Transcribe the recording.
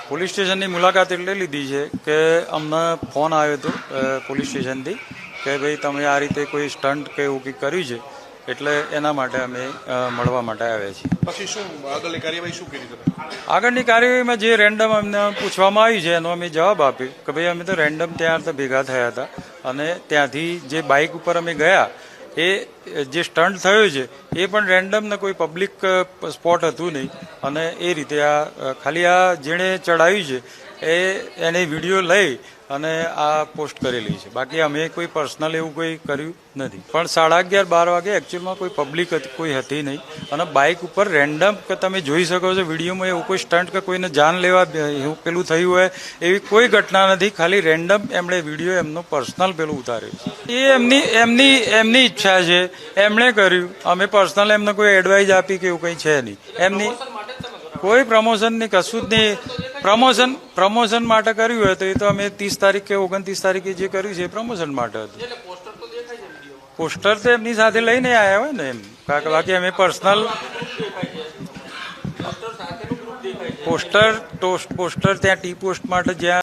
Police સ્ટેશનની મુલાકાત એટલે લીધી છે કે અમને ફોન આવ્યો હતો પોલીસ સ્ટેશનથી કે ભાઈ તમે આ રીતે કોઈ સ્ટન્ટ કે એવું કંઈક કર્યું છે, એટલે એના માટે અમે મળવા માટે આવ્યા છીએ. પછી શું આગળની કાર્યવાહી શું કરી તમે? આગળની કાર્યવાહીમાં જે રેન્ડમ અમને પૂછવામાં આવ્યું છે એનો અમે જવાબ આપ્યો કે ભાઈ અમે તો રેન્ડમ ત્યાં તો ભેગા થયા હતા અને ત્યાંથી જે બાઇક ઉપર અમે ગયા એ જે સ્ટન્ટ થયો છે એ પણ રેન્ડમ ને કોઈ પબ્લિક સ્પોટ હતું નહીં અને એ રીતે આ ખાલી આ જેણે ચડાવ્યું છે એને વિડીયો લઈ અને આ પોસ્ટ કરેલી છે. બાકી અમે કોઈ પર્સનલ એવું કોઈ કર્યું નથી. પણ 11:30-12 વાગે એકચ્યુઅલમાં કોઈ પબ્લિક કોઈ હતી નહીં અને બાઇક ઉપર રેન્ડમ કે તમે જોઈ શકો છો વિડીયોમાં એવું કોઈ સ્ટન્ટ કે કોઈને જાન લેવા એવું પેલું થયું હોય એવી કોઈ ઘટના નથી. ખાલી રેન્ડમ એમણે વિડીયો એમનો પર્સનલ પેલું ઉતાર્યું છે. એ એમની ઈચ્છા છે, એમણે કર્યું. અમે પર્સનલ એમને કોઈ એડવાઇસ આપી કે એવું કંઈ છે નહીં. એમની કોઈ પ્રમોશન નહીં, કશું જ નહીં. પ્રમોશન માટે કર્યું હોય તો એ તો અમે 30 તારીખ કે 29 તારીખે જે કર્યું છે એ પ્રમોશન માટે હતું. પોસ્ટર તો એમની સાથે લઈને આવ્યા હોય ને એમ. બાકી અમે પર્સનલ પોસ્ટર ત્યાં ટી પોસ્ટ માટે જ્યાં